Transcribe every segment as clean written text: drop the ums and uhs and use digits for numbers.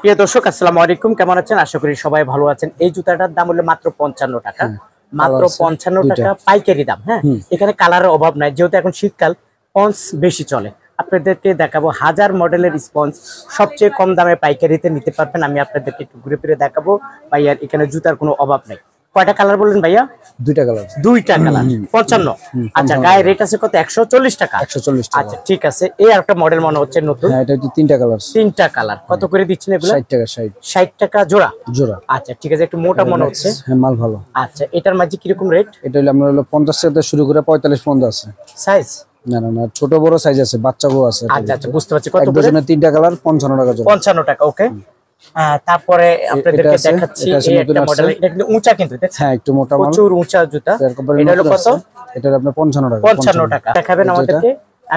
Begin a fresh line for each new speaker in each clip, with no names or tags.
প্রিয় দর্শক আসসালামু আলাইকুম, কেমন আছেন? আশা করি সবাই ভালো আছেন। এই জুতাটার দাম হলো মাত্র 55 টাকা, মাত্র 55 টাকা পাইকারি দাম। হ্যাঁ, এখানে কালারের অভাব নাই, যেহেতু এখন শীতকাল স্পঞ্জ বেশি চলে। আপনাদেরকে দেখাবো হাজার মডেলের স্পঞ্জ সবচেয়ে কম দামে পাইকারিতে নিতে পারবেন। আমি আপনাদেরকে একটু ঘুরে ফিরে দেখাবো। ভাইয়ার এখানে জুতার কোনো অভাব নাই। কয়টা কালার বললেন ভাইয়া?
দুইটা কালার।
দুইটা কালার 55। আচ্ছা, গায়ে রেট আছে কত? 140 টাকা।
140 টাকা।
আচ্ছা ঠিক আছে। এই একটা মডেল মনে হচ্ছে নতুন।
হ্যাঁ, এটা হচ্ছে তিনটা কালার।
তিনটা কালার কত করে দিচ্ছেন এগুলো?
60 টাকা।
60 টাকা জোড়া।
জোড়া।
আচ্ছা ঠিক আছে, একটু মোটা মনে হচ্ছে।
হ্যাঁ, মাল ভালো।
আচ্ছা, এটার মাঝে কিরকম রেট?
এটা হলো আমরা 50 টাকা থেকে শুরু করে 45 পর্যন্ত আছে
সাইজ।
না, ছোট বড় সাইজ আছে, বাচ্চা বউ আছে।
আচ্ছা বুঝতে পারছি। কত
এক
করে?
ডজনে তিনটা কালার 55 টাকা জোড়া।
55 টাকা। ওকে। তারপরে আপনাদেরকে দেখাচ্ছি এই একটা মডেল। এটা কিন্তু উঁচা, কিন্তু
হ্যাঁ একটু মোটা মাল,
প্রচুর উঁচা জুতা। এটা হলো কত?
এটা আপনার 55 টাকা।
55 টাকা দেখাবেন আমাদেরকে।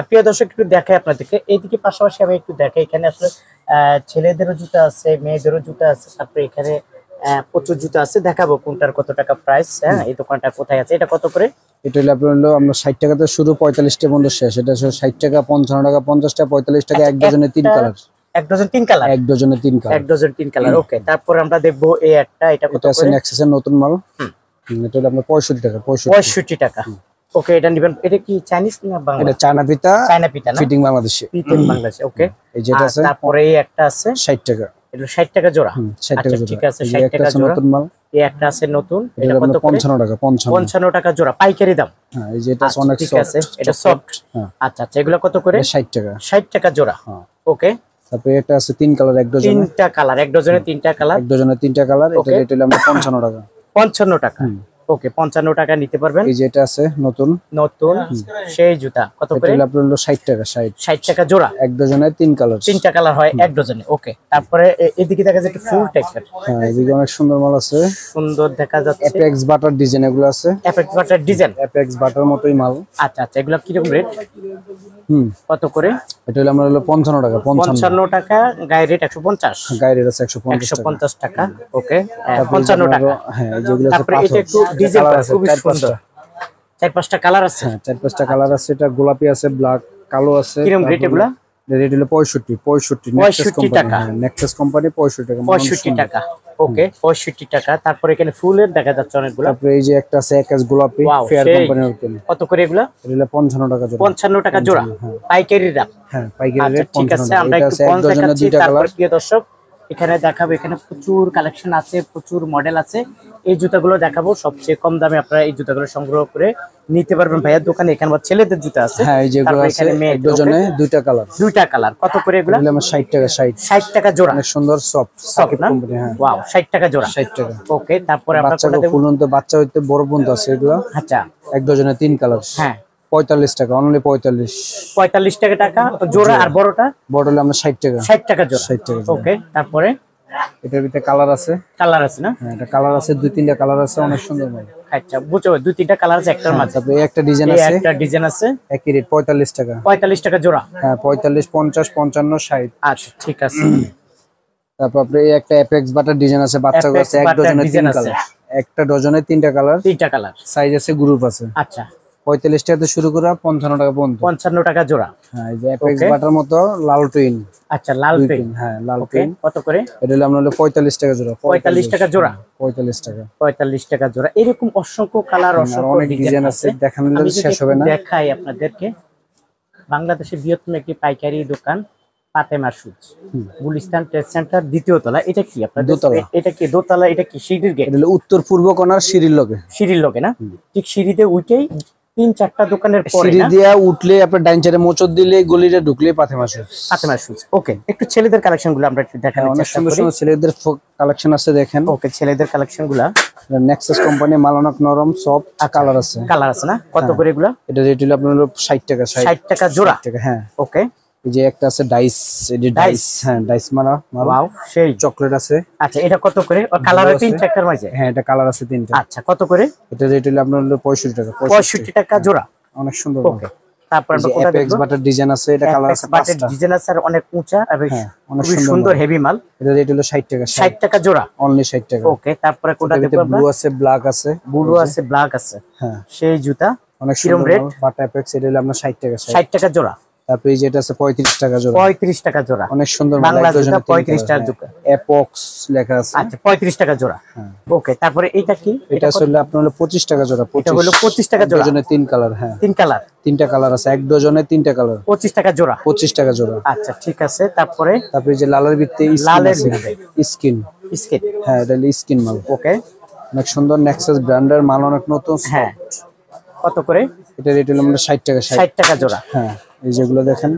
প্রিয় দর্শক একটু দেখাই আপনাদেরকে। এইদিকে পাশাপাশি আমি একটু দেখাই। এখানে আসলে ছেলেদেরও জুতা আছে, মেয়েদেরও জুতা আছে। তারপরে এখানে প্রচুর জুতা আছে, দেখাবো কোনটার কত টাকা প্রাইস। হ্যাঁ, এই দোকানটা কোথায় আছে? এটা কত করে?
এটা হলো আপনার আমরা 60 টাকা থেকে শুরু, 45 টাকা পর্যন্ত শেষ। এটা 60 টাকা, 55 টাকা, 50 টাকা, 45 টাকা। এক ডজনে তিন কালার।
এক ডজন তিন কালার।
এক ডজনে তিন কালার।
এক ডজন তিন কালার। ওকে। তারপর আমরা দেখবো এই একটা। এটা কত
আছে?
করে?
নেক্সাসের নতুন মাল। এটা হলো আপনার 65 টাকা।
65 টাকা। ওকে, এটা নিবেন। এটা কি চাইনিজ না বাংলা?
এটা চায়না পিতা।
চায়না পিতা না?
ফিটিং বাংলাদেশে।
ফিটিং বাংলাদেশে। ওকে।
এই যেটা আছে।
তারপরে এই একটা আছে
60 টাকা।
এটা 60 টাকা জোড়া।
60 টাকা জোড়া।
ঠিক আছে, 60 টাকা জোড়া।
নতুন মাল।
এই একটা আছে নতুন।
এটা কত? 55 টাকা।
55 টাকা জোড়া পাইকারি দাম।
হ্যাঁ, এই যেটা অনেক
ঠিক
সফট।
আছে, এটা সফট। আচ্ছা, এগুলো কত করে?
60 টাকা।
60 টাকা জোড়া। ওকে।
তারপরে একটা আছে তিন কালার, এক ডজনে।
তিনটা কালার, এক ডজনে তিনটা কালার।
এক ডজনে তিনটা কালার। এটা রেট হলো আমরা 55 টাকা।
55 টাকা। ওকে, 55 টাকা নিতে পারবেন।
এই যে এটা আছে নতুন
সেই জুতা কত করে?
এটা হলো আপনার 60 টাকা।
60 টাকা জোড়া।
এক ডজনে তিন কালার।
তিনটা কালার হয় এক ডজনে। ওকে। তারপরে এদিকে দেখা যাচ্ছে ফুল টাইপের।
হ্যাঁ, এদিকে অনেক সুন্দর মাল আছে।
সুন্দর দেখা যাচ্ছে।
অ্যাপেক্স বাটার ডিজাইন এগুলো আছে।
Apex butter design.
Apex butter মতোই মাল।
আচ্ছা, এগুলো কি রকম রেট? কত করে?
এটা হলো আমরা 55 টাকা।
55 টাকা। গায়ে রেট 150।
গায়ে রেট আছে
150 টাকা। ওকে, 55 টাকা।
হ্যাঁ, যেগুলো আছে
তারপরে এটা একটু ডিজাইন খুব সুন্দর। 4-5টা কালার আছে।
হ্যাঁ, 4-5টা কালার আছে। এটা গোলাপি আছে, ব্ল্যাক, কালো আছে।
কিরকম রেট এগুলা?
রেট হলো 65
টাকা।
নেক্সাস কোম্পানি 65 টাকা।
65 টাকা। ওকে, 65 টাকা। তারপরে এখানে ফুলের দেখা যাচ্ছে অনেকগুলো।
তারপরে এই যে একটা আছে একাস গোলাপি, ফেয়ার কোম্পানির ওপেন।
কত করে এগুলা?
এটা হলো 55 টাকা জোড়া।
55 টাকা জোড়া পাইকারি দাম।
হ্যাঁ, পাইকারি রেট 55
ঠিক আছে,
টাকা।
আমরা
এটা
একটু
আছে এক ডজনে দুইটা কালার।
প্রিয় দর্শক এখানে দেখাবো। এখানে প্রচুর কালেকশন আছে, প্রচুর মডেল আছে। এই জুতাগুলো দেখাবো সবচেয়ে কম দামে। আপনারা এই জুতাগুলো সংগ্রহ করে নিতে পারবেন ভাইয়ার দোকানে। এখানে ছেলেদের জুতা আছে।
হ্যাঁ, এই যেগুলো আছে এক ডজনে দুইটা কালার।
দুইটা কালার কত করে এগুলো?
এগুলো আমার 60 টাকা।
60 টাকা জোড়া।
অনেক সুন্দর সফট
না?
কোম্পানি। হ্যাঁ,
ওয়াও, 60 টাকা জোড়া।
60 টাকা।
ওকে। তারপরে আমরা কোনটা দেব?
ফুলন্ত বাচ্চা হইতে বড় পর্যন্ত আছে এগুলো।
আচ্ছা,
এক ডজনে তিন কালার।
হ্যাঁ,
45 টাকা। অনলি 45
টাকা জোড়া। আর বড়টা?
বড় হলো আমরা 60 টাকা।
60 টাকা জোড়া।
60 টাকা।
ওকে। তারপরে
এটার ভিতরে কালার আছে।
কালার আছে না?
হ্যাঁ, এটা কালার আছে, দুই তিনটা কালার আছে, অনেক সুন্দর মাল।
আচ্ছা, বুঝছো, দুই তিনটা কালার আছে একটার মাঝে।
তারপরে একটা ডিজাইন আছে।
একটা ডিজাইন আছে।
একই রেট 45 টাকা।
45 টাকা জোড়া।
হ্যাঁ, 45, 50, 55, 60।
আচ্ছা ঠিক আছে।
তারপর আপনি এই একটা অ্যাপেক্স বাটার ডিজাইন আছে, বাচ্চা আছে, এক ডজনে তিন কালার। একটা ডজনে তিনটা কালার।
তিনটা কালার।
সাইজ আছে, গ্রুপ আছে।
আচ্ছা,
45 টাকা থেকে শুরু করে 55 টাকা পর্যন্ত।
55 টাকা জোড়া।
হ্যাঁ, এই যে অ্যাপেক্স বাটার মতো লাল টুইন।
আচ্ছা, লাল টুইন।
হ্যাঁ, লাল টুইন।
কত করে?
এটা হলো আমরা 45 টাকা জোড়া।
45 টাকা জোড়া।
45 টাকা।
45 টাকা জোড়া। এরকম অসংখ্য কালার, অসংখ্য ডিজাইন আছে।
দেখানো শেষ হবে না।
দেখাই আপনাদেরকে। বাংলাদেশের বৃহত্তম একটি পাইকারি দোকান Fatema shoes, Gulistan trade centre, দ্বিতীয় তলা। এটা কি আপনাদের?
দোতলা।
এটা কি দোতলা? এটা কি সিঁড়ির গেট?
এটা হলো উত্তর পূর্ব কোণার সিঁড়ির লগে।
সিঁড়ির লগে না? ঠিক সিঁড়িতে উঠেই 3-4টা দোকানের পরে
সিঁড়ি দিয়ে উঠলে আপনার ডাইন সাইডে মোচড় দিলে গলিতে ঢুকলে ফাতেমা শুজ।
ফাতেমা শুজ। ওকে, একটু ছেলেদের কালেকশন গুলো আমরা একটু দেখানোর
অনেক
চেষ্টা
সুন্দর
করি।
সুন্দর ছেলেদের কালেকশন আছে, দেখেন।
ওকে, ছেলেদের কালেকশন গুলা।
নেক্সাস কোম্পানি মাল, অনেক নরম সফট। কালার আছে।
কালার আছে না? কত করে এগুলা?
এটা রেট হলো আপনার 60 টাকা।
60 টাকা জোড়া।
হ্যাঁ।
ওকে।
এই যে একটা আছে ডাইস, এই যে ডাইস। হ্যাঁ, ডাইস মারা।
ওয়াও, সেই
চকলেট আছে।
আচ্ছা, এটা কত করে? কালার আছে তিনটা একটার মাঝে।
হ্যাঁ, এটা কালার আছে তিনটা।
আচ্ছা, কত করে?
এটা রেট হলো আপনার 65 টাকা।
65 টাকা জোড়া।
অনেক সুন্দর।
ওকে। তারপর আমরা কোনটা
অ্যাপেক্স বাটার ডিজাইন আছে। এটা কালার আছে
পাঁচটা। ডিজাইন আছে আর অনেক উঁচা এবং
অনেক
সুন্দর হেভি মাল।
এটা রেট হলো 60 টাকা।
60 টাকা জোড়া।
অনলি 60 টাকা।
ওকে। তারপরে কোনটা দেখব আমরা?
ব্লু আছে, ব্ল্যাক আছে।
ব্লু আছে, ব্ল্যাক আছে।
হ্যাঁ,
সেই জুতা
অনেক
কিরকম
সুন্দর
রেট?
বাটা অ্যাপেক্স। এটা হলো আপনার 60 টাকা।
60 টাকা জোড়া।
তারপরে এই যে এটা আছে 35 টাকা জোড়া।
35 টাকা জোড়া,
অনেক সুন্দর মাল,
বাংলা
এক ডজনে
জুতা
3
35 টাকা
কালার।
জোড়া।
এপক্স লেখা আছে।
আচ্ছা 35 টাকা জোড়া। ওকে, তারপরে এটা কি?
এটা আসলে আপনার হলো 25 টাকা জোড়া।
এটা হলো 25 টাকা জোড়া,
ডজনে 3 কালার। হ্যাঁ,
3 কালার,
3টা কালার আছে, এক ডজনে 3টা কালার।
25 টাকা জোড়া।
25 টাকা জোড়া।
আচ্ছা ঠিক আছে, তারপরে
তারপরে এই যে লালের ভিত্তি
লালের
স্কিন।
স্কেট।
হ্যাঁ, এটা স্কিন মাল।
ওকে,
অনেক সুন্দর নেক্সাস ব্র্যান্ডের মাল, অনেক নতুন।
হ্যাঁ কত করে?
এটা রেট হলো আমরা 60 টাকা।
60 টাকা জোড়া।
হ্যাঁ, এই যেগুলো দেখেন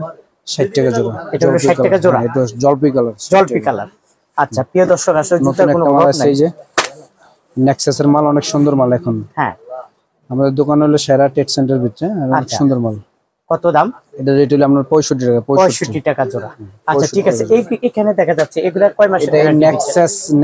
60 টাকা জোড়া।
এটা হলো 60 টাকা জোড়া।
এটা জলপাই কালার।
জলপি কালার। আচ্ছা প্রিয় দর্শক, আসলে
নতুন
জুতার কোনো
একটা মাল
অভাব
আছে,
নাই।
এই যে নেক্সাসের মাল, অনেক সুন্দর মাল। এখন
হ্যাঁ,
আমাদের দোকান হলো সেরা টেট সেন্টার ভিতরে, অনেক
আচ্ছা।
সুন্দর মাল।
কত দাম?
এটা রেট হলো আপনার 65 টাকা।
65 টাকা জোড়া। আচ্ছা ঠিক আছে, এই এখানে দেখা যাচ্ছে এগুলা কয় মাসের
এটা
গ্যারান্টি?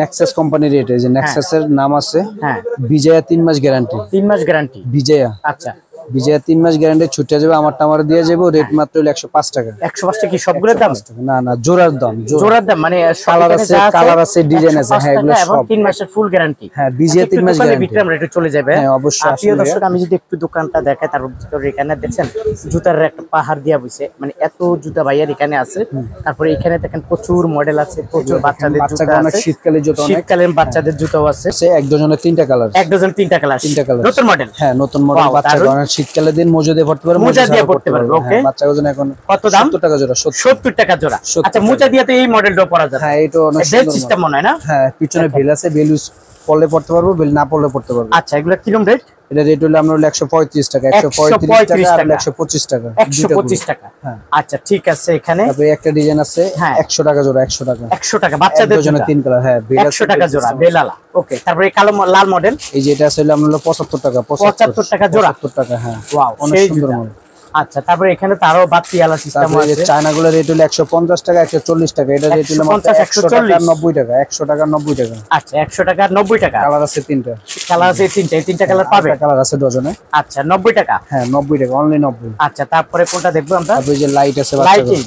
নেক্সাস কোম্পানির রেট। এই যে নেক্সাসের নাম আছে,
হ্যাঁ,
বিজয়া 3 মাস গ্যারান্টি।
3 মাস গ্যারান্টি।
বিজয়া
আচ্ছা,
বিজয়া 3 মাস গ্যারান্টি ছুটে যাবে, আমারটা আমার দিয়ে যাবো। রেট মাত্র হলো 105 টাকা।
105 টাকা কি সবগুলোর দাম?
না না, জোড়ার দাম।
জোড়ার দাম মানে
কালার আছে, কালার আছে, ডিজাইন আছে। হ্যাঁ, এগুলো
এবং
সব
3 মাসের ফুল গ্যারান্টি।
হ্যাঁ, বিজয়া 3 মাস গ্যারান্টি।
ভিতরে আমরা একটু চলে যাবে।
হ্যাঁ, অবশ্যই
আর প্রিয়
আসলে
দর্শক, আমি যদি একটু দোকানটা দেখাই, তার ভিতরে এখানে দেখছেন জুতার একটা পাহাড় দিয়া বইছে, মানে এত জুতা ভাইয়ার এখানে আছে। তারপরে এখানে দেখেন প্রচুর মডেল আছে, প্রচুর বাচ্চাদের জুতা
বাচ্চাদের অনেক
আছে,
শীতকালীন জুতা, অনেক
শীতকালীন বাচ্চাদের জুতাও আছে।
এক ডজনে 3টা কালার।
এক ডজন 3টা কালার।
3টা কালার,
নতুন মডেল।
হ্যাঁ, নতুন মডেল।
Wow,
বাচ্চাদের
দারুণ।
অনেক শীতকালের দিন মোজা দিয়ে পড়তে পারবে,
মোজা দিয়ে
ছাড়াও
পড়তে পারবে। ওকে,
হ্যাঁ, বাচ্চাদের জন্য এখন
কত দাম?
70 টাকা জোড়া।
70 টাকা জোড়া।
70
আচ্ছা, মোজা দিয়ে তো এই মডেলটাও পরা যাবে।
হ্যাঁ, এটা অনেক
বেল
সুন্দর
সিস্টেম
মাল।
মনে হয় না?
হ্যাঁ, পিছনে বেল আছে, বেল ইউজ পড়লে পড়তে পারবো, বেল না পড়লে পড়তে পারবো।
আচ্ছা, এগুলা কিরকম রেট?
এটা রেট হলো আমরা 135 টাকা। 135 টাকা আর 125 টাকা।
125 টাকা।
হ্যাঁ।
আচ্ছা ঠিক আছে, এখানে
তারপরে একটা ডিজাইন আছে,
হ্যাঁ।
100 টাকা জোড়া। 100 টাকা।
100 টাকা বাচ্চাদের
জন্য
জুতা।
3 কালার। হ্যাঁ, বেল আছে,
100 টাকা জোড়া বেলালা। ওকে, তারপরে এই কালো লাল মডেল।
এই যে এটা আছে হলো আমরা 75 টাকা।
75 টাকা জোড়া।
75 টাকা। হ্যাঁ,
ওয়াও,
অনেক
সেই
সুন্দর
জুতা।
মাল।
আচ্ছা, তারপরে এখানে তো আরো বাড়তি আলা সিস্টেম
তারপরে এই
আছে।
যে চায়নাগুলো রেট হলো 150 টাকা, 140 টাকা। এটা রেট হলো মাত্র
150,
100 টাকা আর 90 টাকা। 100 টাকা আর 90 টাকা।
আচ্ছা, 100 টাকা আর 90 টাকা।
কালার আছে 3টা।
কালার আছে তিনটা, এই তিনটা কালার পাবে।
কালার আছে ডজনে।
আচ্ছা 90 টাকা।
হ্যাঁ, 90 টাকা, অনলি 90।
আচ্ছা, তারপরে কোনটা দেখবো আমরা?
তারপরে যে লাইট আছে বাচ্চাদের।
লাইটিং।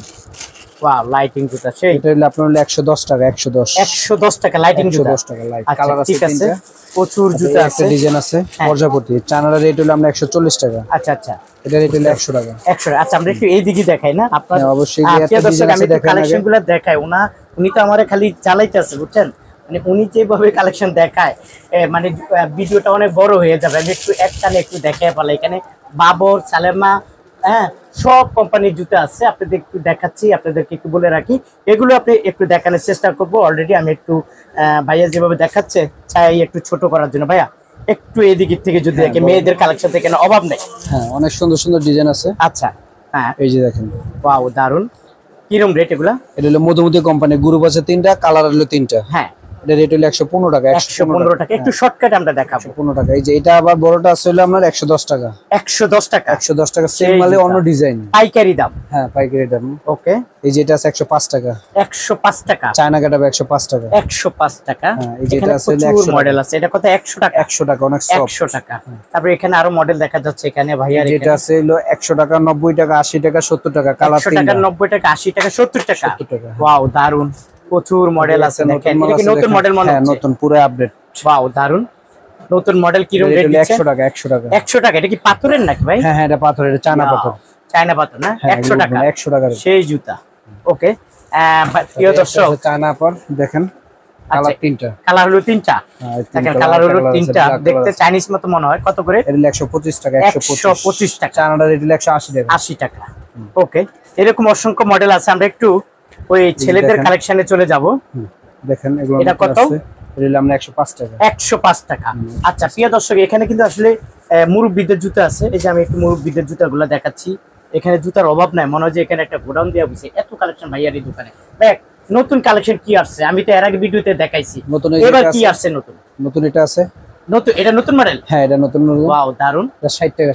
ওয়াও, লাইটিং জুতা সেই।
এটা হলো আপনার হলো 110 টাকা। 110
110 টাকা লাইটিং জুতা।
110 টাকা লাইট।
আচ্ছা
কালার আছে
ঠিক আছে,
3টা।
প্রচুর জুতা
একটা
আছে।
ডিজাইন আছে
হ্যাঁ।
প্রজাপতি। চায়নার রেট হলো আমরা 140 টাকা।
আচ্ছা আচ্ছা,
এটা রেট হলো 100 টাকা।
100। আচ্ছা, আমরা একটু এইদিকে দেখাই না আপনার?
হ্যাঁ, অবশ্যই। যে
প্রিয়
একটা
দর্শক,
ডিজাইন
আমি
আছে
একটু
দেখেন আগে।
কালেকশনগুলো দেখাই। উনি তো আমারে খালি চালাইতেছে, বুঝছেন? মানে উনি যেভাবে কালেকশন দেখায়, মানে ভিডিওটা অনেক বড় হয়ে যাবে। আমি একটু একটানে একটু দেখাই পারলে। এখানে বাবর, সালেমা, হ্যাঁ, সব কোম্পানির জুতা আছে। আপনাদের একটু দেখাচ্ছি, আপনাদেরকে একটু বলে রাখি, এগুলো আপনি একটু দেখানোর চেষ্টা করবো। অলরেডি আমি একটু ভাইয়া যেভাবে দেখাচ্ছে, চাই একটু ছোট করার জন্য। ভাইয়া একটু এদিকের থেকে যদি দেখে, মেয়েদের কালেকশন থেকে না অভাব নেই।
হ্যাঁ, অনেক সুন্দর সুন্দর ডিজাইন আছে।
আচ্ছা, হ্যাঁ,
এই যে দেখেন।
ওয়াও, দারুন। কিরম রেট এগুলা?
এটা হলো মধুমতি কোম্পানি, গ্রুপ আছে 3টা, কালার হলো 3টা।
হ্যাঁ,
এটা রেট হলো 115 টাকা।
115 টাকা। একটু শর্টকাট আমরা দেখাবো।
115 টাকা। এই যে এটা আবার বড়টা আছে হলো আপনার 110 টাকা।
110 টাকা
110 টাকা। সেম
সেই
মালে
জুতা।
অন্য ডিজাইন।
পাইকারি দাম।
হ্যাঁ, পাইকারি দাম।
ওকে,
এই যে এটা আছে 105 টাকা।
105 টাকা।
চায়না কাটাবে 105 টাকা।
105 টাকা।
হ্যাঁ, এই যে
এখানে
এটা আছে হলো
প্রচুর
100
মডেল আছে। এটা কত? 100 টাকা।
100 টাকা, অনেক সফট।
100 টাকা। তারপরে এখানে আরো মডেল দেখা যাচ্ছে এখানে ভাইয়ার।
যেটা আছে হলো 100 টাকা, 90 টাকা, 80 টাকা, 70 টাকা। কালার
100 টাকা, 90 টাকা, 80 টাকা, 70 টাকা।
70 টাকা।
ওয়াও, দারুন। প্রচুর মডেল আছে দেখেন। এটা কি নতুন মডেল মনে
হ্যাঁ,
হচ্ছে?
নতুন, পুরো আপডেট।
ওয়াও, দারুন। নতুন মডেল কিরকম রেট দিচ্ছে?
100 টাকা। 100 টাকা।
100 টাকা। এটা কি পাথরের নাকি ভাই?
হ্যাঁ হ্যাঁ, এটা পাথর, এটা চায়না পাথর।
চায়না পাথর না?
হ্যাঁ,
100 টাকা।
100 টাকা।
সেই জুতা। ওকে, প্রিয় দর্শক,
চায়না পাথর দেখেন, কালার
আচ্ছা,
3টা।
কালার হলো 3টা।
হ্যাঁ,
দেখেন, কালার হলো 3টা। দেখতে চাইনিজ মতো মনে হয়। কত করে?
এটা 125 টাকা।
125 টাকা।
চায়নাটা রেট 180 টাকা।
80 টাকা। ওকে, এরকম অসংখ্য মডেল আছে। আমরা একটু ওই ছেলেদের কালেকশনে চলে যাব।
দেখেন এগুলো
এটা কত?
এটা আমরা 105 টাকা।
105 টাকা। আচ্ছা প্রিয় দর্শক, এখানে কিন্তু আসলে মুরব্বিদের জুতা আছে। এই যে আমি একটু মুরব্বিদের জুতাগুলো দেখাচ্ছি। এখানে জুতার অভাব নাই, মনে হয় যে এখানে একটা গোডাউন দেওয়া বুঝছে। এত কালেকশন ভাইয়ার এই দোকানে। দেখ, নতুন কালেকশন কি আসছে? আমি তো এর আগে ভিডিওতে দেখাইছি।
নতুন
এবার কি আসছে নতুন?
নতুন এটা আছে।
নতুন, এটা নতুন মডেল?
হ্যাঁ, এটা নতুন।
ওয়াও, দারুন।
60 টাকা।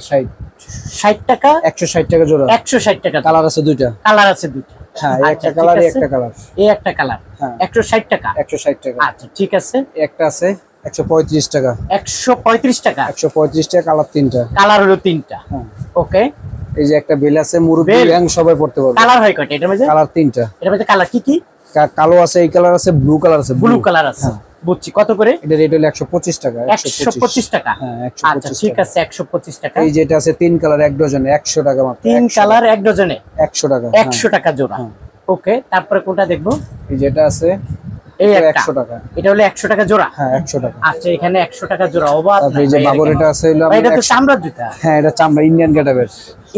60 টাকা।
160 টাকা জোড়া।
160 টাকা।
কালার আছে 2টা।
কালার আছে 2টা।
হ্যাঁ,
আচ্ছা,
একটা
ঠিক
কালার,
আছে।
একটা কালার।
এই একটা কালার।
হ্যাঁ,
160 টাকা।
160 টাকা।
আচ্ছা ঠিক আছে।
একটা আছে 135 টাকা।
135 টাকা।
135 টাকা, কালার 3টা।
কালার হলো 3টা।
হ্যাঁ,
ওকে।
এই যে একটা বেল আছে, মুরব্বি
বেল।
গ্যাং সবাই পড়তে পারবে।
কালার হয় কয়টা এটার মধ্যে?
কালার 3টা।
এটার মধ্যে কালার কি কি?
কালো আছে, এই কালার আছে, ব্লু কালার আছে।
ব্লু কালার আছে, বুঝছি। কত করে?
এটা রেট হলো 125 টাকা।
125 টাকা।
হ্যাঁ,
আচ্ছা, ঠিক আছে, 125 টাকা।
এই যেটা আছে তিন কালার এক ডজনে 100 টাকা মাত্র।
তিন কালার এক ডজনে
100 টাকা।
100 টাকা জোড়া। ওকে, তারপরে কোনটা দেখবো?
এই যেটা আছে
এই
এটা
একটা
100 টাকা।
এটা হলো 100 টাকা জোড়া।
হ্যাঁ, 100 টাকা।
আচ্ছা, এখানে 100 টাকা জোড়া। অবাক না
এই যে
ভাই,
বাবর এটা আছে হলো
ভাই, এটা তো চামড়ার জুতা।
হ্যাঁ, এটা চামড়া, ইন্ডিয়ান গেটাবের।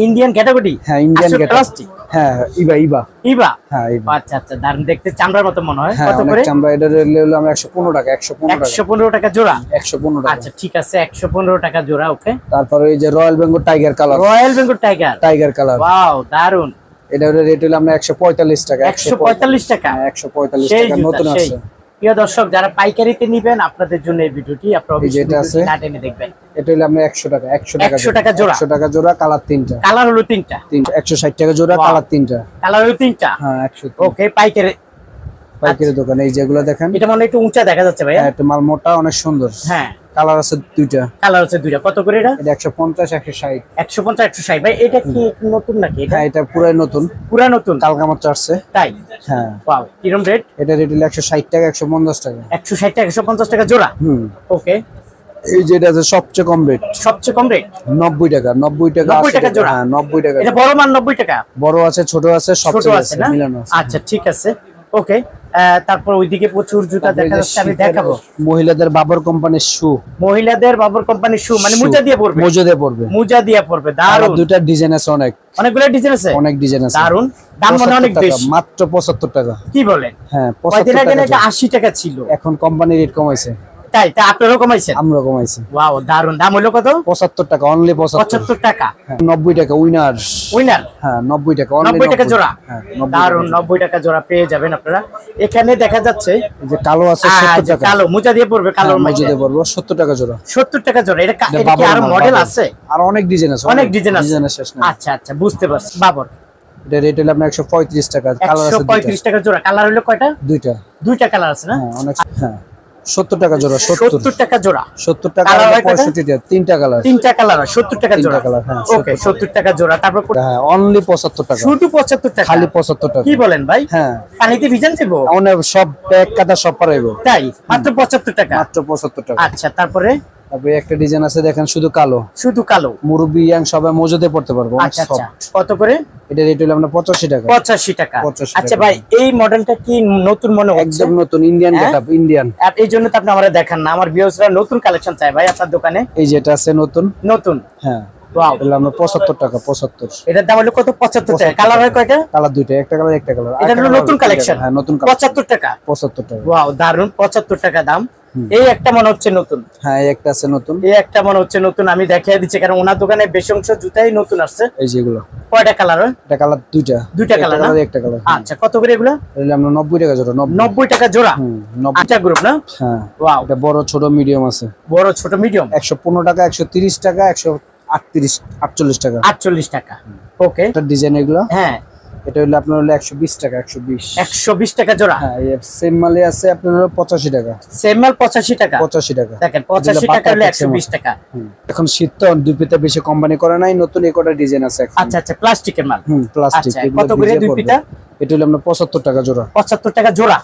Indian category.
হ্যাঁ, ইন্ডিয়ান
আসলে
গেটার।
প্লাস্টিক।
হ্যাঁ, ইবা ইবা।
ইবা।
হ্যাঁ, ইবা।
আচ্ছা আচ্ছা, দারুন দেখতে, চামড়ার মতো মনে হয়।
হ্যাঁ,
কত
অনেক
করে?
চামড়া। এটা হলো আমরা 115 টাকা। 115 টাকা।
115 টাকা জোড়া।
115 টাকা।
আচ্ছা, ঠিক আছে, 115 টাকা জোড়া। ওকে,
তারপরে এই যে royal Bengal tiger colour.
Royal Bengal tiger.
Tiger colour.
Wow, দারুন।
এটা রেট হলো আমরা 145 টাকা।
145 টাকা।
145
সেই
টাকা
জুতা,
নতুন
সেই।
আছে।
প্রিয় দর্শক, যারা পাইকারিতে নেবেন আপনাদের জন্য এই ভিডিওটি, আপনারা
এই যেটা আছে
না টেনে দেখবেন।
এটা হলো আমরা 100 টাকা। 100 টাকা
100 টাকা জোড়া।
100 টাকা জোড়া, কালার তিনটা।
কালার হলো তিনটা।
160 টাকা জোড়া,
Wow.
কালার তিনটা।
কালার হলো তিনটা।
হ্যাঁ, 100।
ওকে, পাইকারি।
পাইকারি দোকান। এই যেগুলো দেখেন,
এটা মানে একটু উঁচা দেখা যাচ্ছে ভাইয়া।
হ্যাঁ, এটা মাল মোটা, অনেক সুন্দর।
হ্যাঁ,
কালার আছে দুইটা।
কালার হচ্ছে দুইটা। কত করে এটা?
এটা 150 160।
150 160। ভাই, এটা কি নতুন নাকি? এটা
হ্যাঁ, এটা পুরাই নতুন,
পুরা নতুন।
কালকা মাত্র আসছে।
তাই?
হ্যাঁ।
ওয়াও, কিরম রেট?
এটা রেট হলো 160 টাকা 150 টাকা।
160 টাকা 150 টাকা জোড়া। ওকে,
এই যেটা আছে সবচেয়ে কম রেট,
সবচেয়ে কম রেট
90 টাকা। 90 টাকা
90
80
টাকা জোড়া।
হ্যাঁ, 90 টাকা।
এটা বড় মান 90 টাকা।
বড় আছে, ছোট আছে, সব
ছোট আছে না?
মিলানো আছে।
আচ্ছা, ঠিক আছে। ওকে, তারপর ওইদিকে প্রচুর জুতা দেখা যাচ্ছে, আমি দেখাবো।
মহিলাদের বাবর কোম্পানির শু।
মহিলাদের বাবর কোম্পানির শু, মানে মোজা দিয়ে পরবে।
মোজা দিয়ে পরবে।
মোজা দিয়ে পরবে।
আর
দারুন।
দুইটা ডিজাইন আছে,
অনেকগুলো ডিজাইন আছে।
অনেক ডিজাইন আছে।
দারুন। দাম মনে হয় অনেক
75 টাকা,
বেশি।
মাত্র 75 টাকা।
কি বলেন?
হ্যাঁ,
কয়দিন
75
আগে
টাকা
নাকি
জোড়া।
80 টাকা ছিল।
এখন কোম্পানি রেট কমাইছে।
তাই? তা আপনারাও কমাইছেন?
আমরা কমাইছি।
ওয়াও, দারুন। দাম হলো কত?
75 টাকা, অনলি 75।
75 টাকা।
90 টাকা উইনার।
উইনার।
হ্যাঁ, 90 টাকা, only
90 টাকা জোড়া।
হ্যাঁ, 90
দারুন, 90 টাকা জোড়া পেয়ে যাবেন আপনারা। এখানে দেখা যাচ্ছে
এই যে কালো আছে 70 টাকা।
কালো মোজা দিয়ে পরবে, কালো
হ্যাঁ,
মোজা
মোজা দিয়ে পরবো 70 টাকা জোড়া।
70 টাকা জোড়া। এটা
এটা
কি
বাবর
আরো
মাল,
মডেল
বাবর।
আছে?
আর অনেক ডিজাইন আছে,
অনেক ডিজাইন আছে।
ডিজাইনের শেষ নাই।
আচ্ছা আচ্ছা, বুঝতে পারছি। বাবর
এটা রেট হলো আপনার 135 টাকা। কালার আছে
135 টাকা জোড়া। কালার হলো কয়টা?
দুইটা।
দুইটা কালার আছে না?
হ্যাঁ, অনেক। হ্যাঁ, 70 টাকা জোড়া।
70 টাকা জোড়া।
70 টাকা
কালার
আর
হয় কয়টা?
65 টাকা, তিনটা কালার।
তিনটা কালার, 70 টাকা
তিনটা
জোড়া।
কালার, হ্যাঁ,
ওকে, 70 টাকা জোড়া। তারপর
হ্যাঁ, অনলি 75 টাকা।
শুধু 75 টাকা।
খালি 75 টাকা।
কি বলেন ভাই?
হ্যাঁ,
পানিতে ভিজান দেবো?
অনেক সব এক কাটা সব পারাইবো।
তাই? মাত্র 75 টাকা।
মাত্র 75 টাকা।
আচ্ছা, তারপরে
তারপরে একটা ডিজাইন আছে দেখেন, শুধু কালো।
শুধু কালো।
মুরব্বি ইয়াং সবাই মজুদে পড়তে পারবো। অনেক
আচ্ছা আচ্ছা,
soft।
কত করে?
এটা রেট হলো আপনার 85 টাকা।
85 টাকা।
85
আচ্ছা
টাকা।
ভাই, এই মডেলটা কি নতুন মনে হচ্ছে?
একদম নতুন, ইন্ডিয়ান
হ্যাঁ?
Getup, Indian.
আর এই জন্য তো আপনি আমারে দেখান না। আমার ভিউয়ার্সরা নতুন কালেকশন চায় ভাই আপনার দোকানে।
এই যেটা আছে নতুন।
নতুন।
হ্যাঁ,
ওয়াও,
এটা আমরা 75 টাকা। 75
এটার দাম হলো কত? 75 টাকা। কালার হয় কয়টা?
কালার দুইটা, একটা কালার একটা কালার।
এটা হলো নতুন কালেকশন।
হ্যাঁ, নতুন কালার।
75 টাকা।
75 টাকা।
ওয়াও, দারুন। 75 টাকা দাম। এই একটা মনে হচ্ছে নতুন।
হ্যাঁ, এই একটা আছে নতুন।
এই একটা মনে হচ্ছে নতুন। আমি দেখিয়ে দিচ্ছি, কারণ ওনার দোকানে বেশি অংশ জুতাই নতুন আসছে।
এই যেগুলো
কয়টা কালার হয়?
এটা কালার দুইটা।
দুইটা কালার না?
একটা কালার।
আচ্ছা, কত করে এগুলো?
এটা আমরা 90 টাকা জোড়া।
90 টাকা জোড়া।
90।
আচ্ছা, গ্রুপ না?
হ্যাঁ,
ওয়াও,
এটা বড় ছোট মিডিয়াম আছে।
বড় ছোট মিডিয়াম।
115 টাকা, 130 টাকা, 138 48 টাকা।
48 টাকা। ওকে,
এটা ডিজাইন এগুলো।
হ্যাঁ,
এটা হলো আপনার হলো 120 টাকা। 120
120 টাকা জোড়া।
হ্যাঁ, এই সেম মালে আছে আপনার হলো 85 টাকা।
সেম মাল 85 টাকা।
85 টাকা।
দেখেন, 85 টাকা হলে 120 টাকা।
এখন শীত তো, দুই পিতা বেশি কোম্পানি করে নাই, নতুন এই কটা ডিজাইন আছে এখন।
আচ্ছা আচ্ছা, প্লাস্টিকের মাল।
প্লাস্টিক।
আচ্ছা, কত করে দুই পিতা?
এটা হলো আপনার 75 টাকা জোড়া।
75 টাকা জোড়া।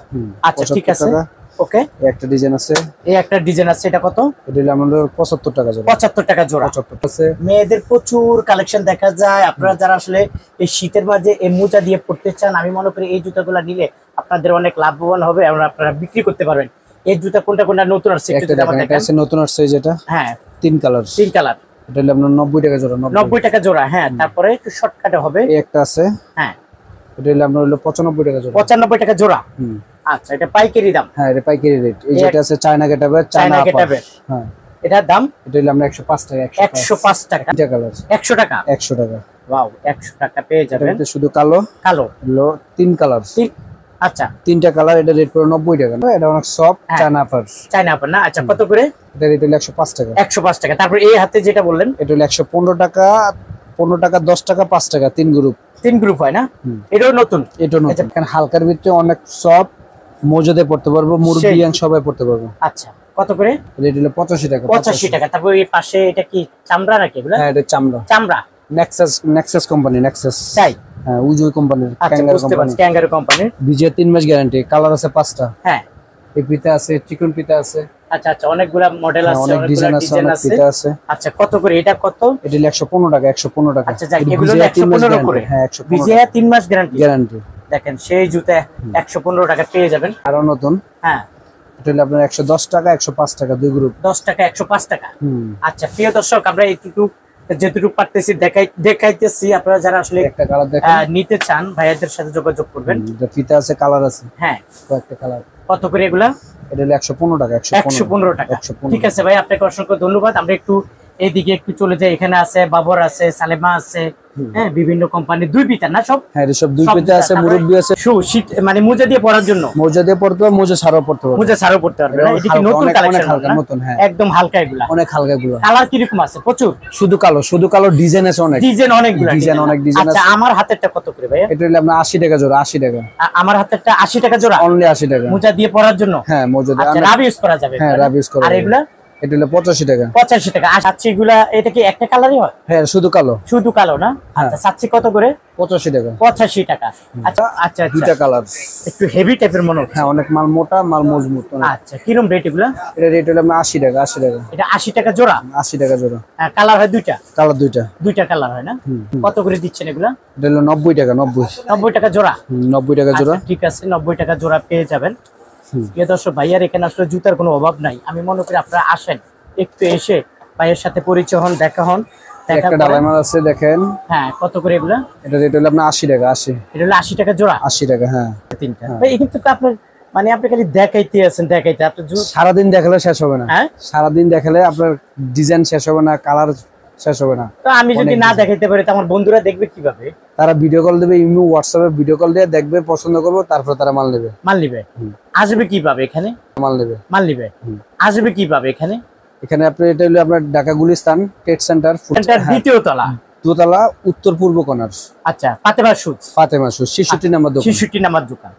আচ্ছা, ঠিক
75
আছে।
টাকা।
ওকে,
এই একটা ডিজাইন আছে,
এই একটা ডিজাইন আছে, এটা কত?
এটা হলো আমাদের 75 টাকা জোড়া।
75 টাকা জোড়া।
75 আছে।
মেয়েদের প্রচুর কালেকশন দেখা যায়। আপনারা যারা আসলে এই শীতের মাঝে এই মোজা দিয়ে পড়তে চান, আমি মনে করি এই জুতাগুলো নিলে আপনাদের অনেক লাভবান হবে এবং আপনারা বিক্রি করতে পারবেন। এই জুতা কোনটা কোনটা নতুন আসছে একটু
একটা
যদি আমাকে
দেখেন, এটা
দেখান।
আছে নতুন আসছে যেটা
হ্যাঁ,
তিন কালার।
তিন কালার।
এটা হলো আপনার 90 টাকা জোড়া।
90 টাকা জোড়া। হ্যাঁ, তারপরে একটু শর্টকাটে হবে।
এই একটা আছে,
হ্যাঁ,
এটা হলো আপনার হলো 95 টাকা জোড়া।
95 টাকা জোড়া। আচ্ছা, এটা পাইকারি দাম।
হ্যাঁ, এটা পাইকারি রেট। এই যেটা আছে চায়না গেটাবের,
চায়না
চায়না
গেটাবের।
হ্যাঁ,
এটার দাম
এটা হলো আমরা 105 টাকা।
105 টাকা।
এটা কালার
100 টাকা।
100 টাকা।
ওয়াও, 100 টাকা পেয়ে যাবেন।
এটা শুধু কালো।
কালো
হলো তিন কালার।
আচ্ছা,
তিনটা কালার। এটা রেট পুরো 90 টাকা। এটা অনেক সফট চায়না পার।
চায়না পার না? আচ্ছা, কত করে?
এটা রেট হলো 105 টাকা।
105 টাকা। তারপর এই হাতে যেটা বললেন,
এটা হলো 115 টাকা, 15 টাকা, 10 টাকা, 5 টাকা, তিন গ্রুপ।
তিন গ্রুপ হয় না? এটাও নতুন।
এটা নতুন। এখানে হালকার ভিতরে অনেক সফট, মজুদে পড়তে পারবো, মুরব্বি ইয়াং সবাই পড়তে পারবো।
আচ্ছা, কত করে?
রেট হলো 85 টাকা।
85 টাকা। তারপর এই পাশে এটা কি চামড়া নাকি এগুলা?
হ্যাঁ, এটা চামড়া।
চামড়া।
Nexus company, Nexus.
তাই?
হ্যাঁ উজুই কোম্পানির,
আচ্ছা
ক্যাঙ্গারু
বুঝতে
কোম্পানি।
পারছি, ক্যাঙ্গারু কোম্পানির।
বিজে 3 মাস গ্যারান্টি, কালার আছে 5টা।
হ্যাঁ
এই পিতা আছে, চিকন পিতা আছে।
আচ্ছা আচ্ছা, অনেকগুলা মডেল আছে,
অনেক
অনেকগুলা
ডিজাইন আছে,
ডিজাইন
অনেক
আছে।
পিতা আছে।
আচ্ছা কত করে এটা, কত?
এটা 115 টাকা, 115 টাকা।
আচ্ছা যাক,
এটা
এগুলো
বিজে 3 মাস
115 করে।
গ্যারান্টি। হ্যাঁ 115
বিজয়া 3 মাস গ্যারান্টি।
গ্যারান্টি।
দেখেন সেই জুতা 115 টাকা পেয়ে যাবেন।
আরো নতুন,
হ্যাঁ
এটা হলো আপনার 110 টাকা, 105 টাকা, দুই গ্রুপ।
10 টাকা 105 টাকা।
হুম।
আচ্ছা প্রিয় দর্শক, আমরা এইটুকু যেটুকু পারতেছি দেখাইতেছি। আপনারা যারা আসলে
একটা কালার দেখেন,
নিতে চান ভাইয়াদের সাথে যোগাযোগ করবেন।
এটা ফিতা আছে, কালার আছে,
হ্যাঁ
কয়েকটা কালার।
কত করে এগুলা?
এটা হলো 115 টাকা,
115 টাকা।
115
ঠিক আছে ভাই, আপনাকে অসংখ্য ধন্যবাদ। আমরা একটু এইদিকে একটু চলে যাই। এখানে আছে বাবর আছে, সালেমা আছে, হ্যাঁ বিভিন্ন কোম্পানি, দুই পিতা না সব?
হ্যাঁ এটা সব দুই
সব
পিতা আছে,
তারপরে
মুরব্বি আছে।
শু শীত মানে মোজা দিয়ে পরার জন্য।
মোজা দিয়ে পড়তে হবে, মোজা ছাড়াও পড়তে হবে।
মোজা ছাড়াও পড়তে পারবে না।
এটা
এটা কি
হালকা,
নতুন
অনেক
কালেকশন?
হালকা, নতুন। হ্যাঁ
একদম হালকা এগুলা।
অনেক হালকা গুলো।
কালার কি রকম আছে? প্রচুর
শুধু কালো, শুধু কালো, ডিজাইন আছে অনেক,
ডিজাইন অনেকগুলা।
ডিজাইন অনেক ডিজাইন
আচ্ছা
আছে।
আমার হাতেরটা কত করে ভাইয়া?
এটা হলো আপনার 80 টাকা জোড়া, 80 টাকা।
আমার হাতেরটা 80 টাকা জোড়া,
অনলি 80 টাকা।
মোজা দিয়ে পরার জন্য।
হ্যাঁ মোজা দিয়ে।
আচ্ছা রাব ইউজ করা যাবে?
হ্যাঁ রাব ইউজ করা
আর
যাবে।
এগুলা
এটা হলো 85 টাকা।
85 টাকা। আর সাচ্চি গুলা এটা কি একটা কালারই হয়?
হ্যাঁ শুধু কালো,
শুধু কালো না? আচ্ছা সাচ্চি কত করে?
85 টাকা।
85 টাকা। আচ্ছা আচ্ছা
দুইটা
আচ্ছা,
কালার।
একটু হেভি টাইপের মনে হচ্ছে।
হ্যাঁ অনেক মাল মোটা, মাল মজবুত অনেক।
আচ্ছা কিরম রেট এগুলা?
এটা রেট হলো আপনার 80 টাকা, 80 টাকা।
এটা 80 টাকা জোড়া?
80 টাকা জোড়া।
কালার হয় দুইটা?
কালার দুইটা।
দুইটা কালার হয় না? কত করে দিচ্ছেন এগুলা?
এটা হলো 90 টাকা, 90।
90 টাকা জোড়া?
90 টাকা জোড়া।
আচ্ছা, ঠিক আছে 90 টাকা জোড়া পেয়ে যাবেন। প্রিয় দর্শক, ভাইয়ার এখানে আসলে জুতার কোনো অভাব নাই। আমি মনে করি আপনারা আসেন, একটু এসে ভাইয়ের সাথে পরিচয় হন, দেখা হন।
একটা ডালাই মাল আছে দেখেন।
হ্যাঁ কত করে এগুলা?
এটা রেট হলো আপনার 80 টাকা, 80।
এটা হলো 80 টাকা জোড়া?
80 টাকা হ্যাঁ।
তিনটা ভাই, কিন্তু আপনার মানে আপনি খালি দেখাইতে আছেন, দেখাইতে আপনি
সারাদিন দেখালে শেষ হবে না।
হ্যাঁ
সারাদিন দেখালে আপনার ডিজাইন শেষ হবে না, কালার শেষ হবে না।
তো আমি যদি না দেখাইতে পারি তো আমার বন্ধুরা দেখবে কিভাবে?
তারা ভিডিও কল দেবে, ইমো হোয়াটসঅ্যাপে ভিডিও কল দিয়ে দেখবে, পছন্দ করবে, তারপর তারা মাল নেবে।
মাল নিবে? আসবে কিভাবে এখানে?
মাল নেবে,
মাল নিবে। আসবে কিভাবে এখানে?
এখানে আপনি এটা হলো আপনার ঢাকা গুলিস্তান ট্রেড সেন্টার,
দ্বিতীয় তলা,
দোতলা, উত্তর পূর্ব কোণার।
আচ্ছা ফাতেমা শুজ,
ফাতেমা শু 66 নাম্বার দোকান।
66 নাম্বার দোকান।